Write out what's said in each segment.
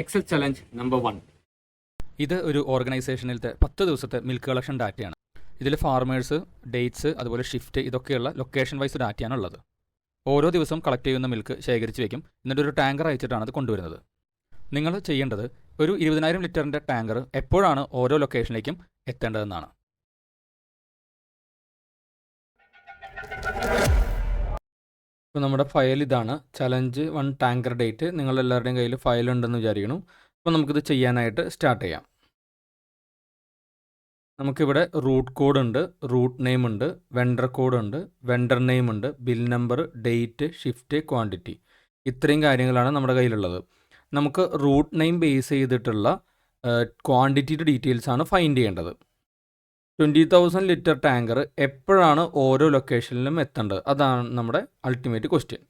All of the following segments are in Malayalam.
Excel challenge number 1. ഇത് ഒരു ഓർഗനൈസേഷനിലത്തെ 10 ദിവസത്തെ മിൽക്ക് കളക്ഷൻ ഡാറ്റയാണ്. ഇതിൽ ഫാർമേഴ്സ്, ഡേറ്റ്സ്, അതുപോലെ ഷിഫ്റ്റ്, ഇതൊക്കെയുള്ള ലൊക്കേഷൻ വൈസ് ഡാറ്റയാണ് ഉള്ളത്. ഓരോ ദിവസവും കളക്ട് ചെയ്യുന്ന മിൽക്ക് ശേഖരിച്ച് വയ്ക്കും. എന്നിട്ട് ഒരു ടാങ്കർ അയച്ചിട്ടാണ് അത് കൊണ്ടുവരുന്നത്. നിങ്ങൾ ചെയ്യേണ്ടത് ഒരു 20,000 ലിറ്ററിൻ്റെ ടാങ്കർ എപ്പോഴാണ് ഓരോ ലൊക്കേഷനിലേക്കും എത്തേണ്ടതെന്നാണ്. ഇപ്പോൾ നമ്മുടെ ഫയൽ ഇതാണ്, ചലഞ്ച് 1 ടാങ്കർ ഡേറ്റ്. നിങ്ങളെല്ലാവരുടെയും കയ്യിൽ ഫയൽ ഉണ്ടെന്ന് വിചാരിക്കുന്നു. അപ്പോൾ നമുക്കിത് ചെയ്യാനായിട്ട് സ്റ്റാർട്ട് ചെയ്യാം. നമുക്കിവിടെ റൂട്ട് കോഡ് ഉണ്ട്, റൂട്ട് നെയിം ഉണ്ട്, വെണ്ടർ കോഡ് ഉണ്ട്, വെണ്ടർ നെയിം ഉണ്ട്, bill number, date, shift, quantity. ഇത്രയും കാര്യങ്ങളാണ് നമ്മുടെ കയ്യിലുള്ളത്. നമുക്ക് റൂട്ട് നെയിം ബേസ് ചെയ്തിട്ടുള്ള ക്വാണ്ടിറ്റിയുടെ ഡീറ്റെയിൽസ് ആണ് ഫൈൻഡ് ചെയ്യേണ്ടത്. 20,000 ലിറ്റർ ടാങ്കർ എപ്പോഴാണ് ഓരോ ലൊക്കേഷനിലും എത്തേണ്ടത്? അതാണ് നമ്മുടെ അൾട്ടിമേറ്റ് ക്വസ്റ്റ്യൻ.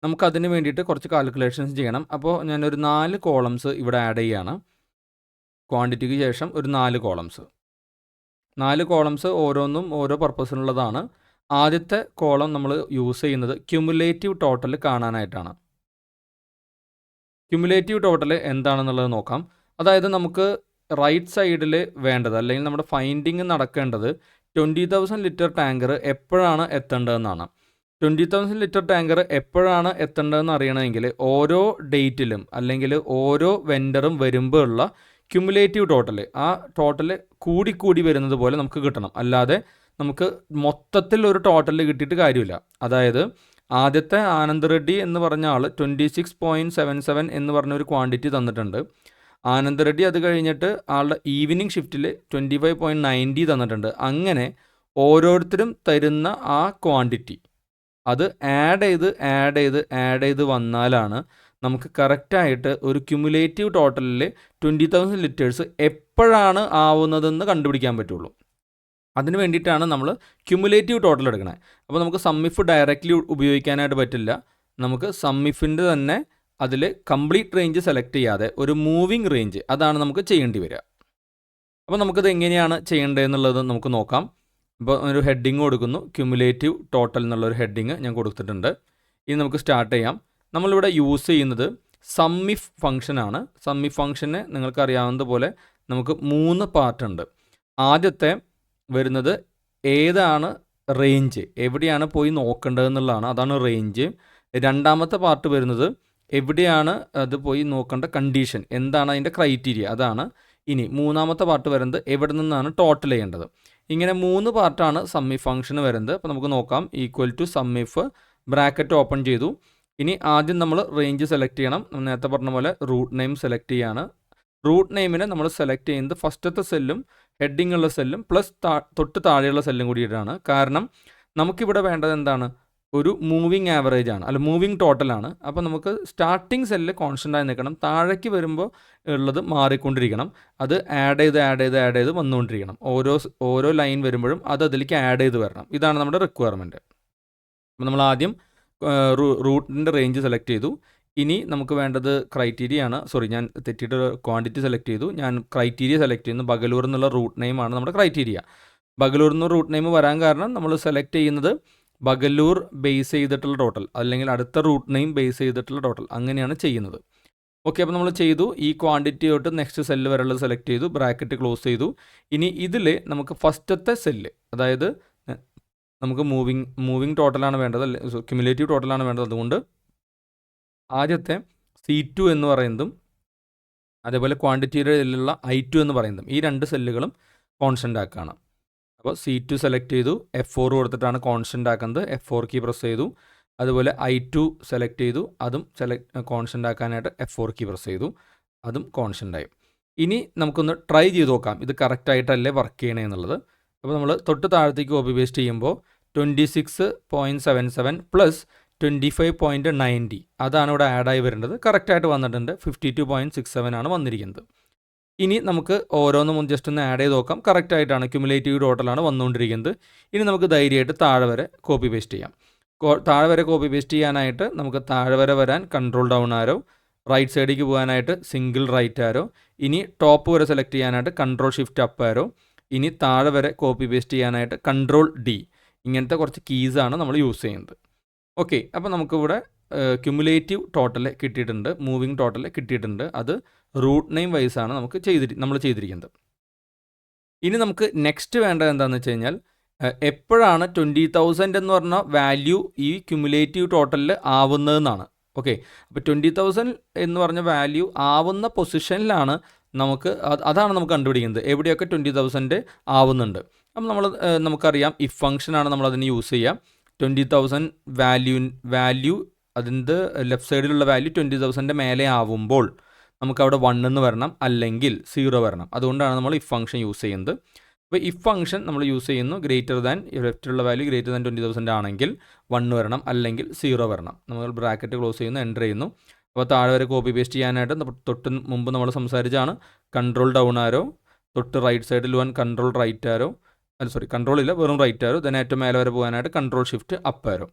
നമുക്കതിന് വേണ്ടിയിട്ട് കുറച്ച് കാൽക്കുലേഷൻസ് ചെയ്യണം. അപ്പോൾ ഞാനൊരു 4 കോളംസ് ഇവിടെ ആഡ് ചെയ്യുകയാണ്. ക്വാണ്ടിറ്റിക്ക് ശേഷം ഒരു 4 കോളംസ്. 4 കോളംസ് ഓരോന്നും ഓരോ പർപ്പസിനുള്ളതാണ്. ആദ്യത്തെ കോളം നമ്മൾ യൂസ് ചെയ്യുന്നത് ക്യുമുലേറ്റീവ് ടോട്ടൽ കാണാനായിട്ടാണ്. ക്യുമുലേറ്റീവ് ടോട്ടൽ എന്താണെന്നുള്ളത് നോക്കാം. അതായത് നമുക്ക് റൈറ്റ് സൈഡിൽ വേണ്ടത്, അല്ലെങ്കിൽ നമ്മുടെ ഫൈൻഡിങ് നടക്കേണ്ടത് 20,000 ലിറ്റർ ടാങ്കർ എപ്പോഴാണ് എത്തേണ്ടതെന്നാണ്. 20,000 ലിറ്റർ ടാങ്കർ എപ്പോഴാണ് എത്തേണ്ടതെന്ന് അറിയണമെങ്കിൽ ഓരോ ഡേറ്റിലും അല്ലെങ്കിൽ ഓരോ വെൻഡറും വരുമ്പോൾ ഉള്ള ക്യുമുലേറ്റീവ് ടോട്ടൽ, ആ ടോട്ടൽ കൂടിക്കൂടി വരുന്നത് പോലെ നമുക്ക് കിട്ടണം. അല്ലാതെ നമുക്ക് മൊത്തത്തിൽ ഒരു ടോട്ടൽ കിട്ടിയിട്ട് കാര്യമില്ല. അതായത് ആദ്യത്തെ ആനന്ദ് റെഡ്ഡി എന്ന് പറഞ്ഞ ആൾ 26.77 എന്ന് പറഞ്ഞൊരു ക്വാണ്ടിറ്റി തന്നിട്ടുണ്ട്. ആനന്ദ് റെഡ്ഡി അത് കഴിഞ്ഞിട്ട് ആളുടെ ഈവനിങ് ഷിഫ്റ്റിൽ 25.90 തന്നിട്ടുണ്ട്. അങ്ങനെ ഓരോരുത്തരും തരുന്ന ആ ക്വാണ്ടിറ്റി അത് ആഡ് ചെയ്ത് വന്നാലാണ് നമുക്ക് കറക്റ്റായിട്ട് ഒരു ക്യുമുലേറ്റീവ് ടോട്ടലിൽ 20,000 ലിറ്റേഴ്സ് എപ്പോഴാണ് ആവുന്നതെന്ന് കണ്ടുപിടിക്കാൻ പറ്റുള്ളൂ. അതിന് വേണ്ടിയിട്ടാണ് നമ്മൾ ക്യുമുലേറ്റീവ് ടോട്ടൽ എടുക്കണേ. അപ്പോൾ നമുക്ക് സമ്മിഫ് ഡയറക്റ്റ്ലി ഉപയോഗിക്കാനായിട്ട് പറ്റില്ല. നമുക്ക് സമ്മിഫിൻ്റെ തന്നെ അതിൽ കംപ്ലീറ്റ് റേഞ്ച് സെലക്ട് ചെയ്യാതെ ഒരു മൂവിങ് റേഞ്ച്, അതാണ് നമുക്ക് ചെയ്യേണ്ടി വരിക. അപ്പോൾ നമുക്കത് എങ്ങനെയാണ് ചെയ്യേണ്ടതെന്നുള്ളത് നമുക്ക് നോക്കാം. ഇപ്പോൾ ഒരു ഹെഡിങ് കൊടുക്കുന്നു, ക്യുമുലേറ്റീവ് ടോട്ടൽ എന്നുള്ളൊരു ഹെഡിങ് ഞാൻ കൊടുത്തിട്ടുണ്ട്. ഇനി നമുക്ക് സ്റ്റാർട്ട് ചെയ്യാം. നമ്മളിവിടെ യൂസ് ചെയ്യുന്നത് സമ്മിഫ് ഫംഗ്ഷനാണ്. സമ്മിഫ് ഫംഗ്ഷന് നിങ്ങൾക്കറിയാവുന്നതുപോലെ നമുക്ക് 3 പാർട്ടുണ്ട്. ആദ്യത്തെ വരുന്നത് ഏതാണ് റേഞ്ച്, എവിടെയാണ് പോയി നോക്കേണ്ടതെന്നുള്ളതാണ്, അതാണ് റേഞ്ച്. രണ്ടാമത്തെ പാർട്ട് വരുന്നത് എവിടെയാണ് അത് പോയി നോക്കേണ്ട കണ്ടീഷൻ, എന്താണ് അതിൻ്റെ ക്രൈറ്റീരിയ, അതാണ്. ഇനി മൂന്നാമത്തെ പാർട്ട് വരുന്നത് എവിടെ നിന്നാണ് ടോട്ടൽ ചെയ്യേണ്ടത്. ഇങ്ങനെ 3 പാർട്ടാണ് സമ്മിഫ് ഫംഗ്ഷന് വരുന്നത്. അപ്പോൾ നമുക്ക് നോക്കാം. ഈക്വൽ ടു സമ്മിഫ്, ബ്രാക്കറ്റ് ഓപ്പൺ ചെയ്തു. ഇനി ആദ്യം നമ്മൾ റേഞ്ച് സെലക്ട് ചെയ്യണം. നേരത്തെ പറഞ്ഞ പോലെ റൂട്ട് നെയിം സെലക്ട് ചെയ്യാണ്. റൂട്ട് നെയിമിനെ നമ്മൾ സെലക്ട് ചെയ്യുന്നത് ഫസ്റ്റത്തെ സെല്ലും ഹെഡിങ് ഉള്ള സെല്ലും പ്ലസ് തൊട്ട് താഴെയുള്ള സെല്ലും കൂടിയിട്ടാണ്. കാരണം നമുക്കിവിടെ വേണ്ടത് എന്താണ്, ഒരു മൂവിങ് ആവറേജ് ആണ്, അല്ല മൂവിങ് ടോട്ടലാണ്. അപ്പോൾ നമുക്ക് സ്റ്റാർട്ടിങ് സെല്ല് കോൺസ്റ്റൻ്റ് ആയി നിൽക്കണം, താഴേക്ക് വരുമ്പോൾ ഉള്ളത് മാറിക്കൊണ്ടിരിക്കണം. അത് ആഡ് ചെയ്ത് വന്നുകൊണ്ടിരിക്കണം. ഓരോ ലൈൻ വരുമ്പോഴും അത് അതിലേക്ക് ആഡ് ചെയ്ത് വരണം. ഇതാണ് നമ്മുടെ റിക്വയർമെൻറ്റ്. അപ്പോൾ നമ്മൾ ആദ്യം റൂട്ടിൻ്റെ റേഞ്ച് സെലക്ട് ചെയ്തു. ഇനി നമുക്ക് വേണ്ടത് ക്രൈറ്റീരിയ ആണ്. ഞാൻ തെറ്റിയിട്ട് ക്വാണ്ടിറ്റി സെലക്ട് ചെയ്തു. ഞാൻ ക്രൈറ്റീരിയ സെലക്ട് ചെയ്യുന്നു. ബഗലൂർ എന്നുള്ള റൂട്ട് നെയിമാണ് നമ്മുടെ ക്രൈറ്റീരിയ. ബഗലൂർ എന്ന റൂട്ട് നെയിം വരാൻ കാരണം നമ്മൾ സെലക്ട് ചെയ്യുന്നത് ബഗലൂർ ബേസ് ചെയ്തിട്ടുള്ള ടോട്ടൽ, അല്ലെങ്കിൽ അടുത്ത റൂട്ട് നെയിം ബേസ് ചെയ്തിട്ടുള്ള ടോട്ടൽ, അങ്ങനെയാണ് ചെയ്യുന്നത്. ഓക്കെ, അപ്പോൾ നമ്മൾ ചെയ്തു. ഈ ക്വാണ്ടിറ്റി തൊട്ട് നെക്സ്റ്റ് സെല്ല് വരെയുള്ളത് സെലക്ട് ചെയ്തു, ബ്രാക്കറ്റ് ക്ലോസ് ചെയ്തു. ഇനി ഇതിൽ നമുക്ക് ഫസ്റ്റത്തെ സെല്ല്, അതായത് നമുക്ക് മൂവിങ് ടോട്ടലാണ് വേണ്ടത്, ക്യുമുലേറ്റീവ് ടോട്ടലാണ് വേണ്ടത്. അതുകൊണ്ട് ആദ്യത്തെ C2 എന്ന് പറയുന്നതും അതേപോലെ ക്വാണ്ടിറ്റിയുടെ ഇതിലുള്ള I2 എന്ന് പറയുന്നതും, ഈ 2 സെല്ലുകളും കോൺസ്റ്റൻ്റ് ആക്കുകയാണ്. അപ്പോൾ C2 സെലക്ട് ചെയ്തു, F4 കൊടുത്തിട്ടാണ് കോൺസ്റ്റൻ്റ് ആക്കുന്നത്. F4 കീ പ്രസ് ചെയ്തു. അതുപോലെ I2 സെലക്ട് ചെയ്തു, അതും കോൺസ്റ്റൻ്റ് ആക്കാനായിട്ട് F4 കീ പ്രസ് ചെയ്തു, അതും കോൺസ്റ്റൻ്റ് ആയി. ഇനി നമുക്കൊന്ന് ട്രൈ ചെയ്ത് നോക്കാം ഇത് കറക്റ്റായിട്ടല്ലേ വർക്ക് ചെയ്യണേ എന്നുള്ളത്. അപ്പോൾ നമ്മൾ തൊട്ട് താഴത്തേക്ക് കോപ്പി പേസ്റ്റ് ചെയ്യുമ്പോൾ 26.77 പ്ലസ് 25.90 അതാണ് ഇവിടെ ആഡായി വരേണ്ടത്. കറക്റ്റായിട്ട് വന്നിട്ടുണ്ട്. 52.67 ആണ് വന്നിരിക്കുന്നത്. ഇനി നമുക്ക് ഓരോന്നും ജസ്റ്റ് ഒന്ന് ആഡ് ചെയ്ത് നോക്കാം. കറക്റ്റായിട്ടാണ്, ക്യുമുലേറ്റീവ് ടോട്ടലാണ് വന്നുകൊണ്ടിരിക്കുന്നത്. ഇനി നമുക്ക് ധൈര്യമായിട്ട് താഴെ വരെ കോപ്പി പേസ്റ്റ് ചെയ്യാം. താഴെ വരെ കോപ്പി പേസ്റ്റ് ചെയ്യാനായിട്ട് നമുക്ക് താഴെ വരെ വരാൻ കൺട്രോൾ ഡൗൺ ആരോ, റൈറ്റ് സൈഡിലേക്ക് പോകാനായിട്ട് സിംഗിൾ റൈറ്റ് ആരോ, ഇനി ടോപ്പ് വരെ സെലക്ട് ചെയ്യാനായിട്ട് കൺട്രോൾ ഷിഫ്റ്റ് അപ്പ് ആരോ, ഇനി താഴെ വരെ കോപ്പി പേസ്റ്റ് ചെയ്യാനായിട്ട് കൺട്രോൾ D. ഇങ്ങനത്തെ കുറച്ച് കീസാണ് നമ്മൾ യൂസ് ചെയ്യുന്നത്. ഓക്കെ, അപ്പോൾ നമുക്കിവിടെ ക്യുമുലേറ്റീവ് ടോട്ടൽ കിട്ടിയിട്ടുണ്ട്, മൂവിങ് ടോട്ടൽ കിട്ടിയിട്ടുണ്ട്. അത് റൂട്ട് നെയിം വൈസാണ് നമ്മൾ ചെയ്തിരിക്കുന്നത്. ഇനി നമുക്ക് നെക്സ്റ്റ് വേണ്ടത് എന്താണെന്ന് വെച്ച് കഴിഞ്ഞാൽ എപ്പോഴാണ് 20,000 എന്ന് പറഞ്ഞ വാല്യൂ ഈ ക്യുമുലേറ്റീവ് ടോട്ടലിൽ ആവുന്നതെന്നാണ്. ഓക്കെ, അപ്പോൾ 20,000 എന്ന് പറഞ്ഞ വാല്യൂ ആവുന്ന പൊസിഷനിലാണ് അതാണ് നമുക്ക് കണ്ടുപിടിക്കുന്നത് എവിടെയൊക്കെ 20,000 ആവുന്നുണ്ട്. അപ്പം നമുക്കറിയാം ഇഫ് ഫംഗ്ഷനാണ് നമ്മളതിന് യൂസ് ചെയ്യുക. 20,000 വാല്യൂ അതിൻ്റെ ലെഫ്റ്റ് സൈഡിലുള്ള വാല്യൂ 20,000 മേലെ ആവുമ്പോൾ നമുക്കവിടെ 1 എന്ന് വരണം, അല്ലെങ്കിൽ 0 വരണം. അതുകൊണ്ടാണ് നമ്മൾ ഇഫ് ഫംഗ്ഷൻ യൂസ് ചെയ്യുന്നത്. അപ്പോൾ ഇഫ് ഫംഗ്ഷൻ നമ്മൾ യൂസ് ചെയ്യുന്നു ഗ്രെയ്റ്റർ ദാൻ ലെഫ്റ്റിലുള്ള വാല്യൂ ഗ്രെയ്റ്റർ ദാൻ 20,000 ആണെങ്കിൽ 1 വരണം, അല്ലെങ്കിൽ 0 വരണം. നമ്മൾ ബ്രാക്കറ്റ് ക്ലോസ് ചെയ്യുന്നു, എൻ്റർ ചെയ്യുന്നു. അപ്പോൾ താഴെ വരെ കോപ്പി പേസ്റ്റ് ചെയ്യാനായിട്ട് തൊട്ട് മുമ്പ് നമ്മൾ സംസാരിച്ചാണ് കൺട്രോൾ ഡൗൺ ആരോ, തൊട്ട് റൈറ്റ് സൈഡിൽ പോകാൻ കൺട്രോൾ റൈറ്റ് ആരോ, കൺട്രോൾ ഇല്ല വെറും റൈറ്റ് ആരോ, ദെൻ ഏറ്റവും മേലെ വരെ പോകാനായിട്ട് കൺട്രോൾ ഷിഫ്റ്റ് അപ്പ് ആരോ,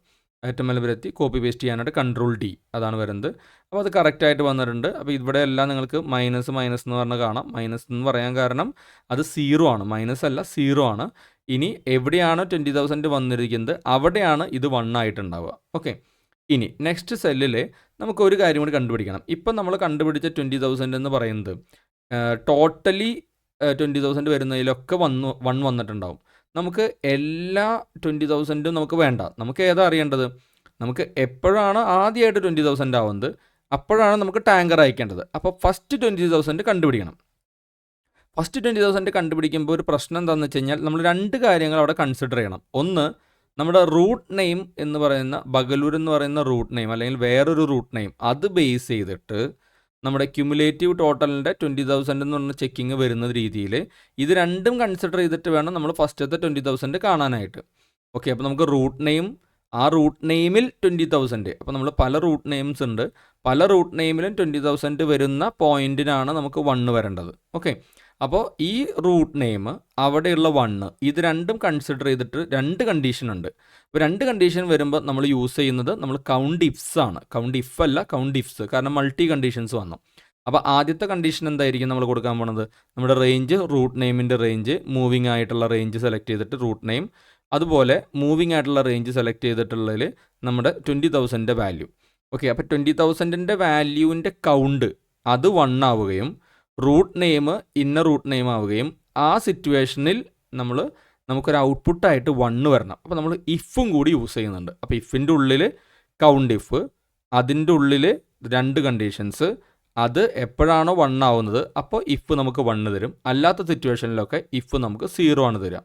ഏറ്റവും മേലെ വരെ എത്തി കോപ്പി പേസ്റ്റ് ചെയ്യാനായിട്ട് കൺട്രോൾ ഡി, അതാണ് വരുന്നത്. അപ്പോൾ അത് കറക്റ്റായിട്ട് വന്നിട്ടുണ്ട്. അപ്പോൾ ഇവിടെ എല്ലാം നിങ്ങൾക്ക് മൈനസ് എന്ന് പറഞ്ഞ് കാണാം. മൈനസ് എന്ന് പറയാൻ കാരണം അത് 0 ആണ്, മൈനസ് അല്ല 0 ആണ്. ഇനി എവിടെയാണോ 20,000 വന്നിരിക്കുന്നത് അവിടെയാണ് ഇത് 1 ആയിട്ടുണ്ടാവുക. ഓക്കെ, ഇനി നെക്സ്റ്റ് സെല്ലിൽ നമുക്ക് ഒരു കാര്യം കൂടി കണ്ടുപിടിക്കണം. ഇപ്പം നമ്മൾ കണ്ടുപിടിച്ച 20,000 എന്ന് പറയുന്നത് ടോട്ടലി 20,000 വരുന്നതിലൊക്കെ 1 വന്നിട്ടുണ്ടാവും. നമുക്ക് എല്ലാ 20,000 നമുക്ക് വേണ്ട. നമുക്ക് ഏതാ അറിയേണ്ടത്? നമുക്ക് എപ്പോഴാണ് ആദ്യമായിട്ട് 20,000 ആവുന്നത് അപ്പോഴാണ് നമുക്ക് ടാങ്കർ അയക്കേണ്ടത്. അപ്പോൾ ഫസ്റ്റ് 20,000 കണ്ടുപിടിക്കണം. ഫസ്റ്റ് 20,000 കണ്ടുപിടിക്കുമ്പോൾ ഒരു പ്രശ്നം എന്താണെന്ന് വെച്ച് കഴിഞ്ഞാൽ നമ്മൾ 2 കാര്യങ്ങൾ അവിടെ കൺസിഡർ ചെയ്യണം. ഒന്ന്, നമ്മുടെ റൂട്ട് നെയിം എന്ന് പറയുന്ന ബഗലൂർ എന്ന് പറയുന്ന റൂട്ട് നെയിം അല്ലെങ്കിൽ വേറൊരു റൂട്ട് നെയിം അത് ബേസ് ചെയ്തിട്ട് നമ്മുടെ ക്യുമുലേറ്റീവ് ടോട്ടലിൻ്റെ 20,000 എന്ന് പറഞ്ഞ ചെക്കിങ് വരുന്ന രീതിയിൽ ഇത് രണ്ടും കൺസിഡർ ചെയ്തിട്ട് വേണം നമ്മൾ ഫസ്റ്റത്തെ 20,000 കാണാനായിട്ട്. ഓക്കെ, അപ്പോൾ നമുക്ക് റൂട്ട് നെയിം, ആ റൂട്ട് നെയിമിൽ 20,000, അപ്പോൾ നമ്മൾ പല റൂട്ട് നെയിംസ് ഉണ്ട്, പല റൂട്ട് നെയിമിലും 20,000 വരുന്ന പോയിന്റിനാണ് നമുക്ക് 1 വരേണ്ടത്. ഓക്കെ, അപ്പോൾ ഈ റൂട്ട് നെയിം അവിടെയുള്ള 1 ഇത് രണ്ടും കൺസിഡർ ചെയ്തിട്ട് 2 കണ്ടീഷൻ ഉണ്ട്. അപ്പോൾ 2 കണ്ടീഷൻ വരുമ്പോൾ നമ്മൾ യൂസ് ചെയ്യുന്നത് നമ്മൾ കൗണ്ട് ഇഫ്സ് ആണ്. കൗണ്ട് ഇഫ് അല്ല, കൗണ്ട് ഇഫ്സ്, കാരണം മൾട്ടി കണ്ടീഷൻസ് വന്നു. അപ്പോൾ ആദ്യത്തെ കണ്ടീഷൻ എന്തായിരിക്കും നമ്മൾ കൊടുക്കാൻ പോണത്? നമ്മുടെ റേഞ്ച്, റൂട്ട് നെയിമിൻ്റെ റേഞ്ച്, മൂവിങ് ആയിട്ടുള്ള റേഞ്ച് സെലക്ട് ചെയ്തിട്ട് റൂട്ട് നെയിം, അതുപോലെ മൂവിങ് ആയിട്ടുള്ള റേഞ്ച് സെലക്ട് ചെയ്തിട്ടുള്ളതിൽ നമ്മുടെ 20,000 വാല്യൂ. ഓക്കെ, അപ്പോൾ 20,000 വാല്യൂവിൻ്റെ കൗണ്ട് അത് 1 ആവുകയും root name inner root name ആവുകയും ആ സിറ്റുവേഷനിൽ നമുക്കൊരു ഔട്ട്പുട്ടായിട്ട് 1 വരണം. അപ്പോൾ നമ്മൾ ഇഫും കൂടി യൂസ് ചെയ്യുന്നുണ്ട്. അപ്പോൾ ഇഫിൻ്റെ ഉള്ളിൽ കൗണ്ട് ഇഫ്, അതിൻ്റെ ഉള്ളിൽ 2 കണ്ടീഷൻസ്, അത് എപ്പോഴാണോ 1 ആവുന്നത് അപ്പോൾ ഇഫ് നമുക്ക് 1 തരും, അല്ലാത്ത സിറ്റുവേഷനിലൊക്കെ ഇഫ് നമുക്ക് 0 ആണ് തരിക.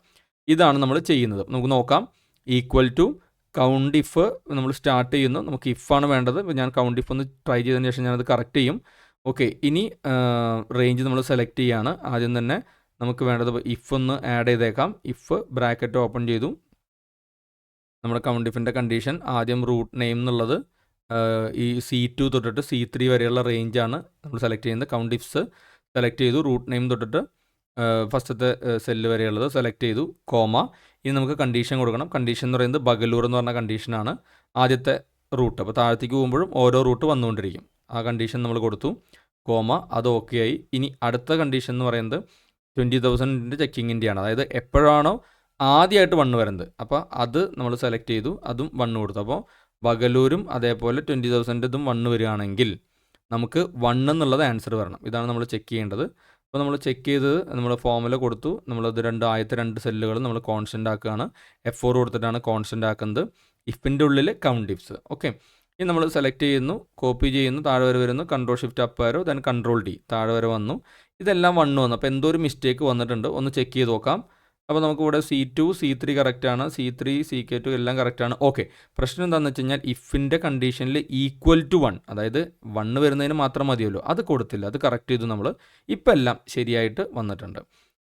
ഇതാണ് നമ്മൾ ചെയ്യുന്നത്. നമുക്ക് നോക്കാം. ഈക്വൽ ടു കൗണ്ട് ഇഫ് നമ്മൾ സ്റ്റാർട്ട് ചെയ്യുന്നു. നമുക്ക് ഇഫാണ് വേണ്ടത്. ഞാൻ കൗണ്ട് ഇഫ് ഒന്ന് ട്രൈ ചെയ്തതിന് ശേഷം ഞാനത് കറക്റ്റ് ചെയ്യും. ഓക്കെ, ഇനി റേഞ്ച് നമ്മൾ സെലക്ട് ചെയ്യുകയാണ്. ആദ്യം തന്നെ നമുക്ക് വേണ്ടത് ഇഫ് ഒന്ന് ആഡ് ചെയ്തേക്കാം. ഇഫ് ബ്രാക്കറ്റ് ഓപ്പൺ ചെയ്തു. നമ്മുടെ കൗണ്ട് ഇഫിൻ്റെ കണ്ടീഷൻ ആദ്യം റൂട്ട് നെയിം എന്നുള്ളത് ഈ C2 തൊട്ടിട്ട് C3 വരെയുള്ള റേഞ്ചാണ് നമ്മൾ സെലക്ട് ചെയ്യുന്നത്. കൗണ്ട് ഇഫ്സ് സെലക്ട് ചെയ്തു. റൂട്ട് നെയിം തൊട്ടിട്ട് ഫസ്റ്റത്തെ സെല്ല് വരെയുള്ളത് സെലക്ട് ചെയ്തു, കോമ. ഇനി നമുക്ക് കണ്ടീഷൻ കൊടുക്കണം. കണ്ടീഷൻ എന്ന് പറയുന്നത് ബഗലൂർ എന്ന് പറഞ്ഞ കണ്ടീഷനാണ് ആദ്യത്തെ റൂട്ട്. അപ്പോൾ താഴത്തേക്ക് പോകുമ്പോഴും ഓരോ റൂട്ട് വന്നുകൊണ്ടിരിക്കും. ആ കണ്ടീഷൻ നമ്മൾ കൊടുത്തു, കോമ, അത് ഓക്കെ ആയി. ഇനി അടുത്ത കണ്ടീഷൻ എന്ന് പറയുന്നത് 20,000 ചെക്കിങ്ങിൻ്റെയാണ്. അതായത് എപ്പോഴാണോ ആദ്യമായിട്ട് 1 വരുന്നത് അപ്പോൾ അത് നമ്മൾ സെലക്ട് ചെയ്തു, അതും 1 കൊടുത്തു. അപ്പോൾ ബഗലൂരും അതേപോലെ 20,000 ഇതും 1 വരികയാണെങ്കിൽ നമുക്ക് 1 എന്നുള്ളത് ആൻസർ വരണം. ഇതാണ് നമ്മൾ ചെക്ക് ചെയ്യേണ്ടത്. അപ്പോൾ നമ്മൾ ചെക്ക് ചെയ്ത് നമ്മൾ ഫോമുല കൊടുത്തു. നമ്മളത് ആദ്യത്തെ 2 സെല്ലുകൾ നമ്മൾ കോൺസ്റ്റൻ്റ് ആക്കുകയാണ്. F4 കൊടുത്തിട്ടാണ് കോൺസ്റ്റൻ്റ് ആക്കുന്നത്. ഇഫിൻ്റെ ഉള്ളിൽ കൗണ്ട് ഇഫ്സ്. ഓക്കെ, ഇനി നമ്മൾ സെലക്ട് ചെയ്യുന്നു, കോപ്പി ചെയ്യുന്നു, താഴെ വരെ വരുന്നു, കൺട്രോൾ ഷിഫ്റ്റ് അപ്പ് ആരോ, ദെൻ കൺട്രോൾ ഡി, താഴെ വരെ വന്നു. ഇതെല്ലാം 1 വന്നു. അപ്പോൾ എന്തോ ഒരു മിസ്റ്റേക്ക് വന്നിട്ടുണ്ട്, ഒന്ന് ചെക്ക് ചെയ്ത് നോക്കാം. അപ്പോൾ നമുക്കിവിടെ C2 C3 കറക്റ്റാണ്, C3 CK2 എല്ലാം കറക്റ്റാണ്. ഓക്കെ, പ്രശ്നം എന്താണെന്ന് വെച്ച് കഴിഞ്ഞാൽ ഇഫിൻ്റെ കണ്ടീഷനിൽ ഈക്വൽ ടു 1, അതായത് 1 വരുന്നതിന് മാത്രം മതിയല്ലോ, അത് കൊടുത്തില്ല, അത് കറക്റ്റ് ചെയ്തു നമ്മൾ. ഇപ്പം എല്ലാം ശരിയായിട്ട് വന്നിട്ടുണ്ട്.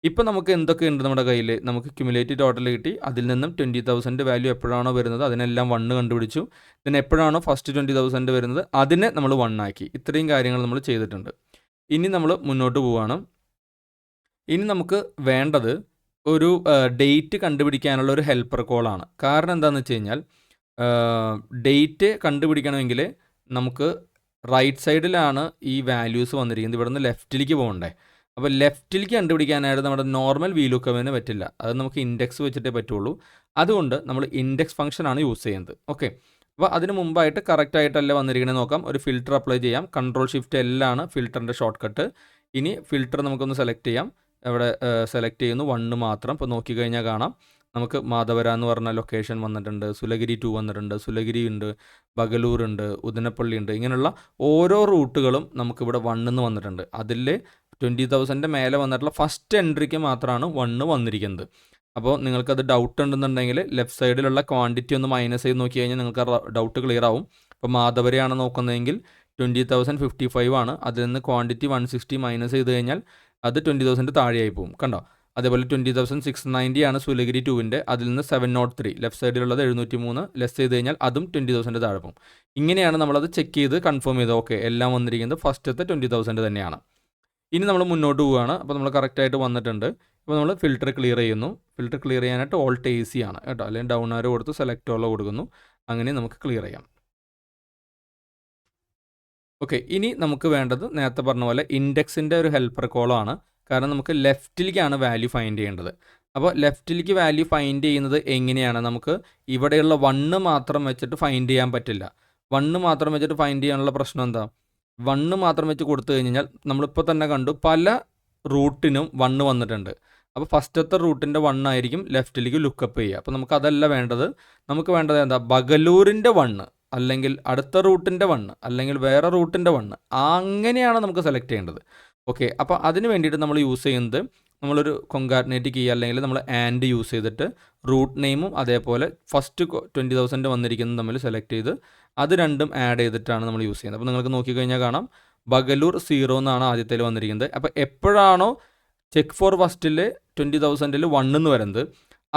ഇപ്പം നമുക്ക് എന്തൊക്കെയുണ്ട് നമ്മുടെ കയ്യിൽ? നമുക്ക് ക്യുമുലേറ്റീവ് ടോട്ടൽ കിട്ടി. അതിൽ നിന്നും 20,000 വാല്യൂ എപ്പോഴാണോ വരുന്നത് അതിനെല്ലാം 1 കണ്ടുപിടിച്ചു. പിന്നെ എപ്പോഴാണോ ഫസ്റ്റ് 20,000 വരുന്നത് അതിനെ നമ്മൾ 1 ആക്കി. ഇത്രയും കാര്യങ്ങൾ നമ്മൾ ചെയ്തിട്ടുണ്ട്. ഇനി നമ്മൾ മുന്നോട്ട് പോവുകയാണ്. ഇനി നമുക്ക് വേണ്ടത് ഒരു ഡേറ്റ് കണ്ടുപിടിക്കാനുള്ള ഒരു ഹെൽപ്പർ കോളാണ്. കാരണം എന്താണെന്ന് വെച്ച് കഴിഞ്ഞാൽ ഡേറ്റ് കണ്ടുപിടിക്കണമെങ്കിൽ നമുക്ക് റൈറ്റ് സൈഡിലാണ് ഈ വാല്യൂസ് വന്നിരിക്കുന്നത്. ഇവിടെ നിന്ന് ലെഫ്റ്റിലേക്ക് പോകണ്ടേ. അപ്പോൾ ലെഫ്റ്റിലേക്ക് കണ്ടുപിടിക്കാനായിട്ട് നമ്മുടെ നോർമൽ VLOOKUPന് പറ്റില്ല. അത് നമുക്ക് ഇൻഡെക്സ് വെച്ചിട്ടേ പറ്റുള്ളൂ. അതുകൊണ്ട് നമ്മൾ ഇൻഡെക്സ് ഫംഗ്ഷനാണ് യൂസ് ചെയ്യുന്നത്. ഓക്കെ, അപ്പോൾ അതിന് മുമ്പായിട്ട് കറക്റ്റായിട്ടല്ല വന്നിരിക്കണേ നോക്കാം. ഒരു ഫിൽറ്റർ അപ്ലൈ ചെയ്യാം. Ctrl+Shift+L ആണ് ഫിൽറ്ററിൻ്റെ ഷോർട്ട് കട്ട്. ഇനി ഫിൽറ്റർ നമുക്കൊന്ന് സെലക്ട് ചെയ്യാം. ഇവിടെ സെലക്ട് ചെയ്യുന്നു 1 മാത്രം. ഇപ്പോൾ നോക്കിക്കഴിഞ്ഞാൽ കാണാം നമുക്ക് മാധവര എന്ന് പറഞ്ഞ ലൊക്കേഷൻ വന്നിട്ടുണ്ട്, സുലഗിരി 2 വന്നിട്ടുണ്ട്, സുലഗിരി ഉണ്ട്, ബഗലൂർ ഉണ്ട്, ഉദനപ്പള്ളി ഉണ്ട്. ഇങ്ങനെയുള്ള ഓരോ റൂട്ടുകളും നമുക്കിവിടെ 1 എന്ന് വന്നിട്ടുണ്ട്. അതിൽ 20,000 മേലെ വന്നിട്ടുള്ള ഫസ്റ്റ് എൻട്രിക്ക് മാത്രമാണ് 1 വന്നിരിക്കുന്നത്. അപ്പോൾ നിങ്ങൾക്കത് ഡൗട്ട് ഉണ്ടെന്നുണ്ടെങ്കിൽ ലെഫ്റ്റ് സൈഡിലുള്ള ക്വാണ്ടിറ്റി ഒന്ന് മൈനസ് ചെയ്ത് നോക്കി കഴിഞ്ഞാൽ നിങ്ങൾക്ക് ഡൗട്ട് ക്ലിയർ ആവും. ഇപ്പോൾ മാധവരയാണ് നോക്കുന്നതെങ്കിൽ 20,055 ആണ്. അതിൽ നിന്ന് ക്വാണ്ടിറ്റി 160 മൈനസ് ചെയ്ത് കഴിഞ്ഞാൽ അത് 20,000 താഴെയായി പോകും. കണ്ടോ? അതേപോലെ 20,690 ആണ് സുലഗിരി 2വിൻ്റെ. അതിൽ നിന്ന് 703 ലെഫ്റ്റ് സൈഡിലുള്ളത് 703 ലെസ് ചെയ്ത് കഴിഞ്ഞാൽ അതും 20,000 താഴെ പോകും. ഇങ്ങനെയാണ് നമ്മളത് ചെക്ക് ചെയ്ത് കൺഫേം ചെയ്ത് ഓക്കെ എല്ലാം വന്നിരിക്കുന്നത് ഫസ്റ്റത്തെ 20,000 തന്നെയാണ്. ഇനി നമ്മൾ മുന്നോട്ട് പോവുകയാണ്. അപ്പോൾ നമ്മൾ കറക്റ്റായിട്ട് വന്നിട്ടുണ്ട്. അപ്പോൾ നമ്മൾ ഫിൽറ്റർ ക്ലിയർ ചെയ്യുന്നു. ഫിൽറ്റർ ക്ലിയർ ചെയ്യാനായിട്ട് ഓൾട്ട് AC ആണ് കേട്ടോ, അല്ലെങ്കിൽ ഡൗൺ ആരോ കൊടുത്ത് സെലക്ട് ഓളോ കൊടുക്കുന്നു. അങ്ങനെ നമുക്ക് ക്ലിയർ ചെയ്യാം. ഓക്കെ, ഇനി നമുക്ക് വേണ്ടത് നേരത്തെ പറഞ്ഞ പോലെ ഇൻഡെക്സിൻ്റെ ഒരു ഹെൽപ്പർ കോളം ആണ്. കാരണം നമുക്ക് ലെഫ്റ്റിലേക്കാണ് വാല്യൂ ഫൈൻഡ് ചെയ്യേണ്ടത്. അപ്പോൾ ലെഫ്റ്റിലേക്ക് വാല്യൂ ഫൈൻഡ് ചെയ്യുന്നത് എങ്ങനെയാണ്? നമുക്ക് ഇവിടെയുള്ള 1 മാത്രം വെച്ചിട്ട് ഫൈൻഡ് ചെയ്യാൻ പറ്റില്ല. 1 മാത്രം വെച്ചിട്ട് ഫൈൻഡ് ചെയ്യാനുള്ള പ്രശ്നം എന്താ? 1 മാത്രം വെച്ച് കൊടുത്തു കഴിഞ്ഞാൽ നമ്മളിപ്പോൾ തന്നെ കണ്ടു പല റൂട്ടിനും 1 വന്നിട്ടുണ്ട്. അപ്പോൾ ഫസ്റ്റത്തെ റൂട്ടിൻ്റെ 1 ആയിരിക്കും ലെഫ്റ്റിലേക്ക് ലുക്കപ്പ് ചെയ്യുക. അപ്പോൾ നമുക്ക് അതല്ല വേണ്ടത്. നമുക്ക് വേണ്ടത് എന്താ? ബഗലൂരിൻ്റെ 1 അല്ലെങ്കിൽ അടുത്ത റൂട്ടിൻ്റെ 1 അല്ലെങ്കിൽ വേറെ റൂട്ടിൻ്റെ 1 അങ്ങനെയാണ് നമുക്ക് സെലക്ട് ചെയ്യേണ്ടത്. ഓക്കെ, അപ്പോൾ അതിന് വേണ്ടിയിട്ട് നമ്മൾ യൂസ് ചെയ്യുന്നത് നമ്മളൊരു കൊങ്കാറ്റിനേറ്റ് കീ അല്ലെങ്കിൽ നമ്മൾ ആൻഡ് യൂസ് ചെയ്തിട്ട് റൂട്ട് നെയിമും അതേപോലെ ഫസ്റ്റ് 20,000 വന്നിരിക്കുന്നത് തമ്മിൽ സെലക്ട് ചെയ്ത് അത് രണ്ടും ആഡ് ചെയ്തിട്ടാണ് നമ്മൾ യൂസ് ചെയ്യുന്നത്. അപ്പോൾ നിങ്ങൾക്ക് നോക്കിക്കഴിഞ്ഞാൽ കാണാം ബഗലൂർ 0 എന്നാണ് ആദ്യത്തേൽ വന്നിരിക്കുന്നത്. അപ്പോൾ എപ്പോഴാണോ ചെക്ക് ഫോർ ഫസ്റ്റിൽ 20,000 1 എന്ന് വരുന്നത്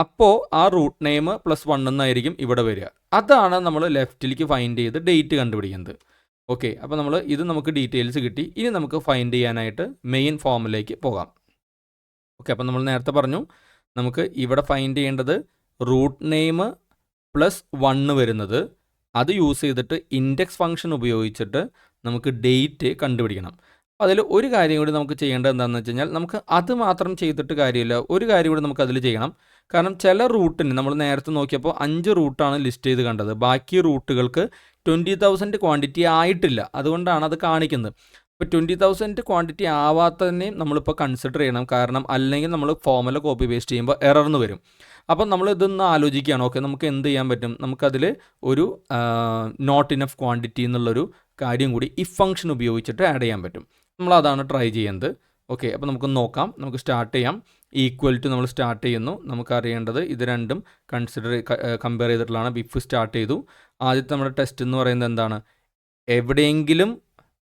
അപ്പോൾ ആ റൂട്ട് നെയിം +1 എന്നായിരിക്കും ഇവിടെ വരിക. അതാണ് നമ്മൾ ലെഫ്റ്റിലേക്ക് ഫൈൻഡ് ചെയ്ത് ഡേറ്റ് കണ്ടുപിടിക്കുന്നത്. ഓക്കെ, അപ്പോൾ നമുക്ക് ഡീറ്റെയിൽസ് കിട്ടി. ഇനി നമുക്ക് ഫൈൻഡ് ചെയ്യാനായിട്ട് മെയിൻ ഫോമിലേക്ക് പോകാം. ഓക്കെ, അപ്പോൾ നമ്മൾ നേരത്തെ പറഞ്ഞു നമുക്ക് ഇവിടെ ഫൈൻഡ് ചെയ്യേണ്ടത് റൂട്ട് നെയിം +1 വരുന്നത്. അത് യൂസ് ചെയ്തിട്ട് ഇൻഡെക്സ് ഫംഗ്ഷൻ ഉപയോഗിച്ചിട്ട് നമുക്ക് ഡേറ്റ് കണ്ടുപിടിക്കണം. അതിൽ ഒരു കാര്യം കൂടി നമുക്ക് ചെയ്യേണ്ടത് എന്താണെന്ന് വെച്ച് കഴിഞ്ഞാൽ നമുക്ക് അത് മാത്രം ചെയ്തിട്ട് കാര്യമില്ല. ഒരു കാര്യം കൂടി നമുക്ക് അതിൽ ചെയ്യണം. കാരണം ചില റൂട്ടിന് നമ്മൾ നേരത്തെ നോക്കിയപ്പോൾ 5 റൂട്ടാണ് ലിസ്റ്റ് ചെയ്ത് കണ്ടത്. ബാക്കി റൂട്ടുകൾക്ക് 20,000 ക്വാണ്ടിറ്റി ആയിട്ടില്ല. അതുകൊണ്ടാണ് അത് കാണിക്കുന്നത്. ഇപ്പോൾ 20,000 ക്വാണ്ടിറ്റി ആവാത്തതിനെയും നമ്മളിപ്പോൾ കൺസിഡർ ചെയ്യണം. കാരണം അല്ലെങ്കിൽ നമ്മൾ ഫോമുല കോപ്പി പേസ്റ്റ് ചെയ്യുമ്പോൾ എറർന്ന് വരും. അപ്പം നമ്മൾ ഇതൊന്ന് ആലോചിക്കുകയാണ്. ഓക്കെ, നമുക്ക് എന്ത് ചെയ്യാൻ പറ്റും? നമുക്കതിൽ ഒരു നോട്ട് ഇനഫ് ക്വാണ്ടിറ്റി എന്നുള്ളൊരു കാര്യം കൂടി ഇഫ് ഫംഗ്ഷൻ ഉപയോഗിച്ചിട്ട് ആഡ് ചെയ്യാൻ പറ്റും. നമ്മളതാണ് ട്രൈ ചെയ്യുന്നത്. ഓക്കെ, അപ്പോൾ നമുക്ക് നോക്കാം. നമുക്ക് സ്റ്റാർട്ട് ചെയ്യാം. ഈക്വൽ ടു നമ്മൾ സ്റ്റാർട്ട് ചെയ്യുന്നു. നമുക്കറിയേണ്ടത് ഇത് രണ്ടും കമ്പയർ ചെയ്തിട്ടുള്ളതാണ്. ഇഫ് സ്റ്റാർട്ട് ചെയ്തു. ആദ്യത്തെ നമ്മുടെ ടെസ്റ്റ് എന്ന് പറയുന്നത് എന്താണ്? എവിടെയെങ്കിലും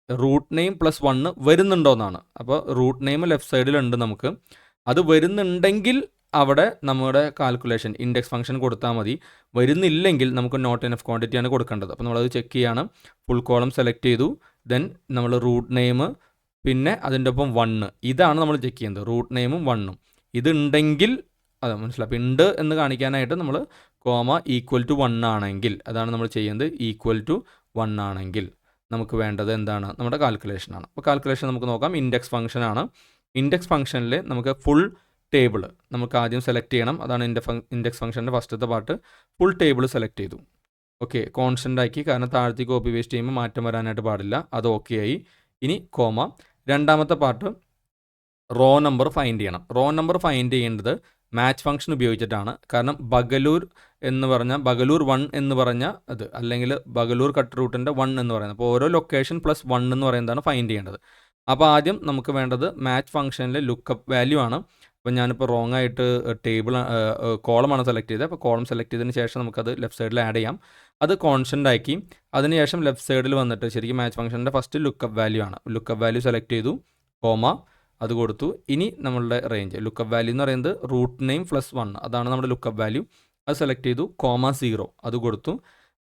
റൂട്ട് നെയിം +1 വരുന്നുണ്ടോ എന്നാണ്. അപ്പോൾ റൂട്ട് നെയിം ലെഫ്റ്റ് സൈഡിലുണ്ട്. നമുക്ക് അത് വരുന്നുണ്ടെങ്കിൽ അവിടെ നമ്മുടെ കാൽക്കുലേഷൻ ഇൻഡെക്സ് ഫംഗ്ഷൻ കൊടുത്താൽ മതി. വരുന്നില്ലെങ്കിൽ നമുക്ക് നോട്ട് ഇനഫ് ക്വാണ്ടിറ്റിയാണ് കൊടുക്കേണ്ടത്. അപ്പോൾ നമ്മളത് ചെക്ക് ചെയ്യാണ്. ഫുൾ കോളം സെലക്ട് ചെയ്തു. ദെൻ നമ്മൾ റൂട്ട് നെയിം പിന്നെ അതിൻ്റെ ഒപ്പം 1 ഇതാണ് നമ്മൾ ചെക്ക് ചെയ്യുന്നത്. റൂട്ട് നെയിമും 1ഉം ഇതുണ്ടെങ്കിൽ അത് മനസ്സിലാവും. അപ്പോൾ ഉണ്ട് എന്ന് കാണിക്കാനായിട്ട് നമ്മൾ =1 ആണെങ്കിൽ അതാണ് നമ്മൾ ചെയ്യുന്നത്. =1 ആണെങ്കിൽ നമുക്ക് വേണ്ടത് എന്താണ്? നമ്മുടെ കാൽക്കുലേഷനാണ്. അപ്പോൾ കാൽക്കുലേഷൻ നമുക്ക് നോക്കാം. ഇൻഡെക്സ് ഫംഗ്ഷനാണ്. ഇൻഡെക്സ് ഫംഗ്ഷനിൽ നമുക്ക് ഫുൾ ടേബിൾ നമുക്ക് ആദ്യം സെലക്ട് ചെയ്യണം. അതാണ് ഇൻഡെക്സ് ഫംഗ്ഷൻ്റെ ഫസ്റ്റത്തെ പാർട്ട്. ഫുൾ ടേബിൾ സെലക്ട് ചെയ്തു. ഓക്കെ, കോൺസ്റ്റൻ്റ് ആക്കി. കാരണം താഴത്തേക്ക് കോപ്പി പേസ്റ്റ് ചെയ്യുമ്പോൾ മാറ്റം വരാനായിട്ട് പാടില്ല. അത് ഓക്കെ ആയി. ഇനി കോമ. രണ്ടാമത്തെ പാർട്ട് റോ നമ്പർ ഫൈൻഡ് ചെയ്യണം. റോ നമ്പർ ഫൈൻഡ് ചെയ്യേണ്ടത് മാച്ച് ഫംഗ്ഷൻ ഉപയോഗിച്ചിട്ടാണ്. കാരണം ബഗലൂർ 1 എന്ന് പറഞ്ഞ അത് അല്ലെങ്കിൽ ബഗലൂർ കട്ട് റൂട്ടിൻ്റെ 1 എന്ന് പറയുന്നത്. അപ്പോൾ ഓരോ ലൊക്കേഷൻ +1 എന്ന് പറയുന്നതാണ് ഫൈൻഡ് ചെയ്യേണ്ടത്. അപ്പോൾ ആദ്യം നമുക്ക് വേണ്ടത് മാച്ച് ഫംഗ്ഷനിലെ ലുക്കപ്പ് വാല്യൂ ആണ്. അപ്പോൾ ഞാനിപ്പോൾ റോങ് ആയിട്ട് കോളമാണ് സെലക്ട് ചെയ്തത്. അപ്പോൾ കോളം സെലക്ട് ചെയ്തതിന് ശേഷം നമുക്കത് ലെഫ്റ്റ് സൈഡിൽ ആഡ് ചെയ്യാം. അത് കോൺസ്റ്റൻ്റ് ആക്കി. അതിനുശേഷം ലെഫ്റ്റ് സൈഡിൽ വന്നിട്ട് ശരിക്കും മാച്ച് ഫംഗ്ഷൻ്റെ ഫസ്റ്റ് ലുക്കപ്പ് വാല്യൂ ആണ്. ലുക്കപ്പ് വാല്യൂ സെലക്ട് ചെയ്തു. കോമ അത് കൊടുത്തു. ഇനി നമ്മളുടെ റേഞ്ച് ലുക്കപ്പ് വാല്യൂ എന്ന് പറയുന്നത് റൂട്ട് നെയിം +1 അതാണ് നമ്മുടെ ലുക്കപ്പ് വാല്യൂ. അത് സെലക്ട് ചെയ്തു. -0 അത് കൊടുത്തു.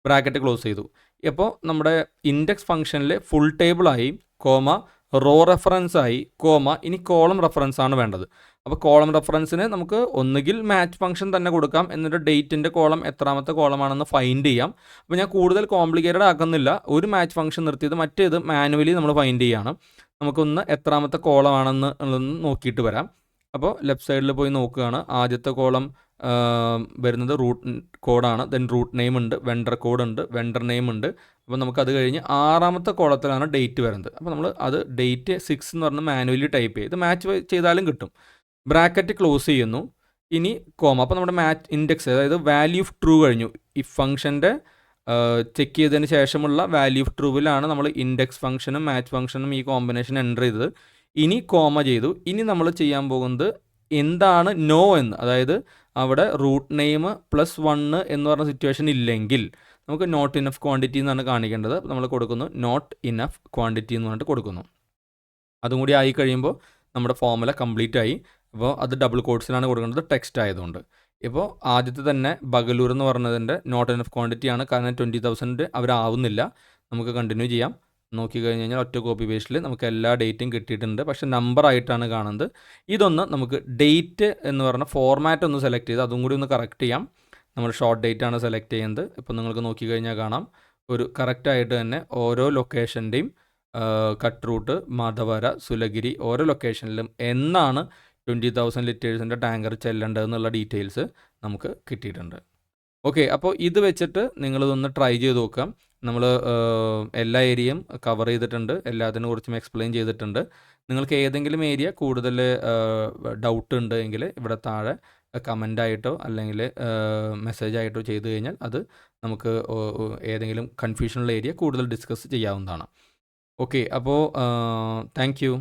ബ്രാക്കറ്റ് ക്ലോസ് ചെയ്തു. അപ്പോൾ നമ്മുടെ ഇൻഡെക്സ് ഫംഗ്ഷനിലെ ഫുൾ ടേബിളായി, റോ റെഫറൻസ് ആയി, ഇനി കോളം റെഫറൻസ് ആണ് വേണ്ടത്. അപ്പോൾ കോളം റെഫറൻസിന് നമുക്ക് ഒന്നുകിൽ മാച്ച് ഫംഗ്ഷൻ തന്നെ കൊടുക്കാം. എന്നിട്ട് ഡേറ്റിൻ്റെ കോളം എത്രാമത്തെ കോളമാണെന്ന് ഫൈൻഡ് ചെയ്യാം. അപ്പോൾ ഞാൻ കൂടുതൽ കോംപ്ലിക്കേറ്റഡ് ആക്കുന്നില്ല. ഒരു മാച്ച് ഫംഗ്ഷൻ നിർത്തിയത് മറ്റേത് മാനുവലി നമ്മൾ ഫൈൻഡ് ചെയ്യുകയാണ്. നമുക്കൊന്ന് എത്രാമത്തെ കോളമാണെന്ന് നോക്കിയിട്ട് വരാം. അപ്പോൾ ലെഫ്റ്റ് സൈഡിൽ പോയി നോക്കുകയാണ്. ആദ്യത്തെ കോളം വരുന്നത് റൂട്ട് കോഡാണ്. ദെൻ റൂട്ട് നെയിം ഉണ്ട്, വെണ്ടർ കോഡ് ഉണ്ട്, വെണ്ടർ നെയിം ഉണ്ട്. അപ്പോൾ നമുക്കത് കഴിഞ്ഞ് 6ാമത്തെ കോളത്തിലാണ് ഡേറ്റ് വരുന്നത്. അപ്പോൾ നമ്മൾ അത് ഡേറ്റ് 6 എന്ന് പറഞ്ഞ് മാനുവലി ടൈപ്പ് ചെയ്ത് മാച്ച് ചെയ്താലും കിട്ടും. ബ്രാക്കറ്റ് ക്ലോസ് ചെയ്യുന്നു. ഇനി കോമ. അപ്പോൾ നമ്മുടെ മാച്ച് ഇൻഡെക്സ്, അതായത് വാല്യൂ ഓഫ് ട്രൂ കഴിഞ്ഞു. ഈ ഫംഗ്ഷൻ്റെ ചെക്ക് ചെയ്തതിന് ശേഷമുള്ള വാല്യൂ ഓഫ് ട്രൂവിലാണ് നമ്മൾ ഇൻഡെക്സ് ഫംഗ്ഷനും മാച്ച് ഫംഗ്ഷനും ഈ കോമ്പിനേഷൻ എൻ്റർ ചെയ്തത്. ഇനി കോമ ചെയ്തു. ഇനി നമ്മൾ ചെയ്യാൻ പോകുന്നത് എന്താണ് നോ എന്ന്, അതായത് അവിടെ റൂട്ട് നെയിം +1 എന്ന് പറഞ്ഞ സിറ്റുവേഷൻ ഇല്ലെങ്കിൽ നമുക്ക് നോട്ട് ഇനഫ് ക്വാണ്ടിറ്റി എന്നാണ് കാണിക്കേണ്ടത്. നമ്മൾ കൊടുക്കുന്നു നോട്ട് ഇനഫ് ക്വാണ്ടിറ്റി എന്ന് പറഞ്ഞിട്ട് കൊടുക്കുന്നു. അതും കൂടി ആയി കഴിയുമ്പോൾ നമ്മുടെ ഫോർമുല കംപ്ലീറ്റ് ആയി. അപ്പോൾ അത് ഡബിൾ കോട്ട്സിലാണ് കൊടുക്കേണ്ടത്, ടെക്സ്റ്റ് ആയതുകൊണ്ട്. ഇപ്പോൾ ആദ്യത്തെ തന്നെ ബഗലൂർ എന്ന് പറഞ്ഞതിൻ്റെ നോട്ട് ഇനഫ് ക്വാണ്ടിറ്റിയാണ്, കാരണം 20,000 അവരാവുന്നില്ല. നമുക്ക് കണ്ടിന്യൂ ചെയ്യാം. നോക്കി കഴിഞ്ഞ് കഴിഞ്ഞാൽ ഒറ്റ കോപ്പി പേസ്റ്റിൽ നമുക്ക് എല്ലാ ഡേറ്റും കിട്ടിയിട്ടുണ്ട്. പക്ഷേ നമ്പർ ആയിട്ടാണ് കാണുന്നത്. ഇതൊന്ന് നമുക്ക് ഡേറ്റ് എന്ന് പറഞ്ഞ ഫോർമാറ്റ് ഒന്ന് സെലക്ട് ചെയ്ത് അതും കൂടി ഒന്ന് കറക്റ്റ് ചെയ്യാം. നമ്മൾ ഷോർട്ട് ഡേറ്റ് ആണ് സെലക്ട് ചെയ്യുന്നത്. ഇപ്പോൾ നിങ്ങൾക്ക് നോക്കി കഴിഞ്ഞാൽ കാണാം, ഒരു കറക്റ്റായിട്ട് തന്നെ ഓരോ ലൊക്കേഷൻ്റെയും കട്ട് റൂട്ട്, മാധവര, സുലഗിരി ഓരോ ലൊക്കേഷനിലും എന്നാണ് 20,000 ലിറ്റേഴ്സിൻ്റെ ടാങ്കർ ചെല്ലേണ്ടതെന്നുള്ള ഡീറ്റെയിൽസ് നമുക്ക് കിട്ടിയിട്ടുണ്ട്. ഓക്കെ, അപ്പോൾ ഇത് വെച്ചിട്ട് നിങ്ങളിതൊന്ന് ട്രൈ ചെയ്ത് നോക്കാം. നമ്മൾ എല്ലാ ഏരിയയും കവർ ചെയ്തിട്ടുണ്ട്, എല്ലാത്തിനെ കുറിച്ചും എക്സ്പ്ലെയിൻ ചെയ്തിട്ടുണ്ട്. നിങ്ങൾക്ക് ഏതെങ്കിലും ഏരിയ കൂടുതൽ ഡൗട്ട് ഉണ്ട് എങ്കിൽ ഇവിടെ താഴെ കമൻ്റായിട്ടോ അല്ലെങ്കിൽ മെസ്സേജായിട്ടോ ചെയ്ത് കഴിഞ്ഞാൽ അത് നമുക്ക് ഏതെങ്കിലും കൺഫ്യൂഷനുള്ള ഏരിയ കൂടുതൽ ഡിസ്കസ് ചെയ്യാവുന്നതാണ്. ഓക്കെ, അപ്പോൾ താങ്ക് യു.